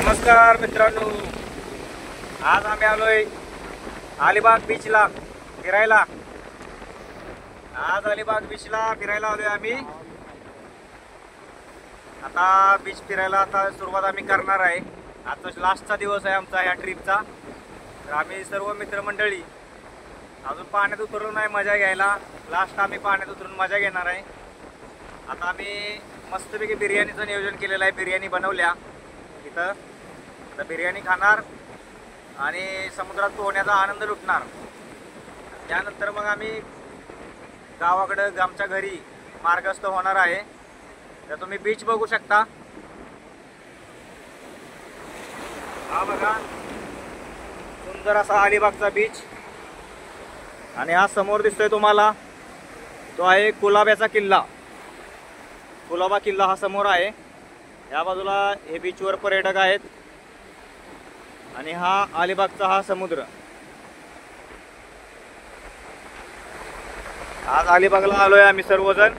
नमस्कार मित्रांनो, आज आम्ही आलोय अलिबाग बीचला फिरायला। आज अलिबाग बीचला फिरायला आलोय आम्ही। आता बीच फिरायला आता सुरुवात आम्ही करणार आहे। आता लास्टचा दिवस आहे आमचा ह्या ट्रिपचा। तर आम्ही सर्व मित्रमंडळी अजून पाण्यात उतरलो नाही मजा घ्यायला। लास्ट आम्ही पाण्यात उतरून मजा घेणार आहे। आता आम्ही मस्तपैकी बिर्याणीचं नियोजन केलेलं आहे। बिर्याणी बनवल्या इथं, आता बिर्याणी खाणार आणि समुद्रात पोहण्याचा आनंद लुटणार। त्यानंतर मग आम्ही गावाकडे आमच्या घरी मार्गस्थ होणार आहे। तर तुम्ही बीच बघू शकता। हा बघा सुंदर असा अलिबागचा बीच, आणि हा समोर दिसतोय तुम्हाला तो आहे कुलाब्याचा किल्ला। कुलाबा किल्ला हा समोर आहे। या बाजूला हे बीचवर पर्यटक आहेत आणि हा अलिबागचा हा समुद्र। आज अलिबागला आलोय आम्ही सर्वजण।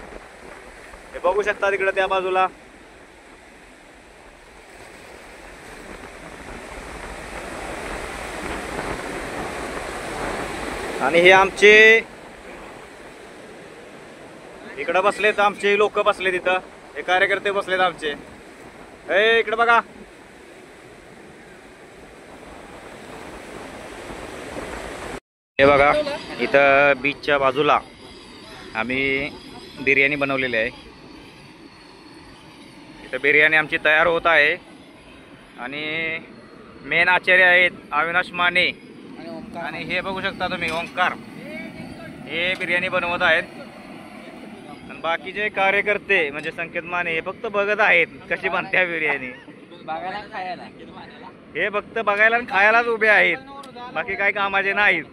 हे बघू शकता तिकडे त्या बाजूला। आणि हे आमचे इकडे बसलेत, आमचे लोक बसले तिथं, हे कार्यकर्ते बसलेत आमचे। हे इकडे बघा, हे बघा इथं बीचच्या बाजूला आम्ही बिर्याणी बनवलेली आहे। इथं बिर्याणी आमची तयार होत आहे आणि मेन आचार्य आहेत अविनाश माने आणि हे बघू शकता तुम्ही ओंकार, हे बिर्याणी बनवत आहेत। आणि बाकीचे कार्यकर्ते म्हणजे संकेत माने हे फक्त बघत आहेत कशी बनते बिर्याणी, बघायला खायला। हे फक्त बघायला आणि खायलाच उभे आहेत, बाकी काही कामाचे नाहीत।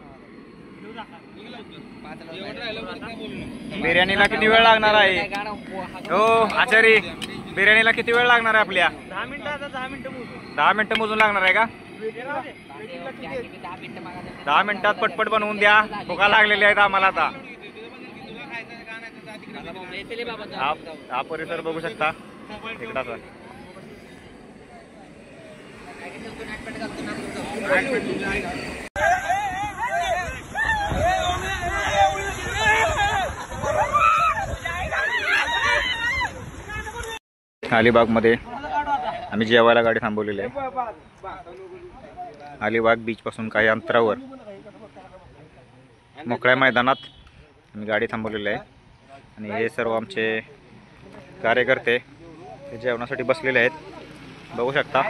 बिर्याणीला किती वेळ लागणार आहे हो आचारी? बिर्याणीला किती वेळ लागणार आहे आपल्या? 10 मिनिटं मोजून लागणार आहे का? 10 मिनिटात पटपट बनवून द्या, भुका लागलेली आहेत आम्हाला। आता हा परिसर बघू शकता इकडाचा। अलिबाग मध्ये आम्ही जेवायला गाडी थांबवलेली आहे। अलिबाग बीच पासून काही अंतरावर मोकळ्या मैदानात आम्ही गाडी थांबवलेली आहे आणि हे सर्व आमचे कार्यकर्ते हे जेवणासाठी बसलेले आहेत, बघू शकता।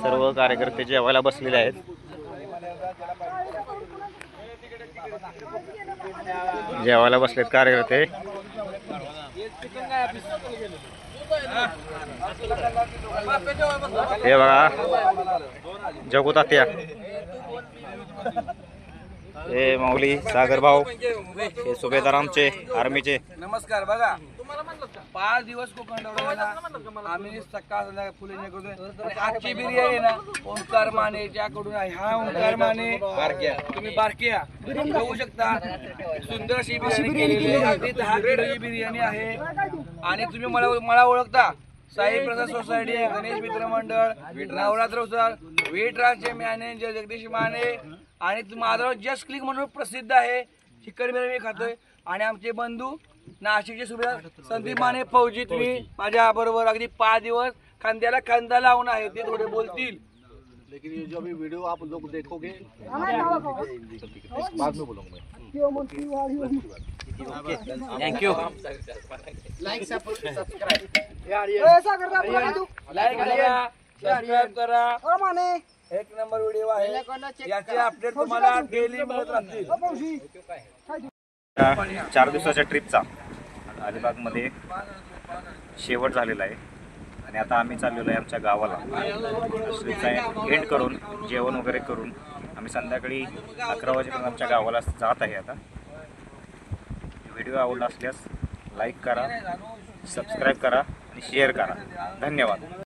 सर्व कार्यकर्ते जेवायला बसलेले आहेत। जेवायला बसलेत कार्यकर्ते। हे बघा जगू तात्या, हे माऊली, सागर भाऊ, हे सुभेदार आमचे आर्मीचे। नमस्कार। बघा 5 दिवस कोकण दौऱ्याला आम्ही सकाळ संध्याकाळ फुले करतोय। आजची बिर्याणी ना ओंकार मानेच्याकडून आहे। हा ओंकार माने तुम्ही बारक्या बघू शकता, सुंदर अशी बिर्याणी केलेली आहे। अगदी 10 किलोची बिर्याणी आहे। आणि तुम्ही मला ओळखता, साई प्रसाद सोसायटी, गणेश मित्र मंडळ, नवरात्र उत्सव, वीटराजचे मॅनेजर जगदीश माने, आणि माझं जस्ट क्लिक म्हणून प्रसिद्ध आहे। चिकन बिर्याणी खातोय। आणि आमचे बंधू नाशिकचे सुभेदार संदीप माने फौजी, तुम्ही माझ्या बरोबर अगदी 5 दिवस खांद्याला खांदा लावून आहे, ते थोडे बोलतील। लेकिन ये जो अभी वीडियो आप लोग देखोगे बाद में बोलूंगा मैं। Thank you. लाइक सब्सक्राइब करा। एक नंबर व्हिडिओ आहे, याचे अपडेट तुम्हाला डेली मिळत राहतील। 4 दिवसाच्या ट्रिपचा अलिबागमध्ये शेवट झालेला आहे आणि आता आम्ही चाललेलो आहे आमच्या गावाला। ट्रिपचा एंड करून जेवण वगैरे करून आम्ही संध्याकाळी 11 वाजेपर्यंत आमच्या गावाला जात आहे। आता व्हिडिओ आवडला असल्यास लाईक करा, सबस्क्राईब करा आणि शेअर करा। धन्यवाद।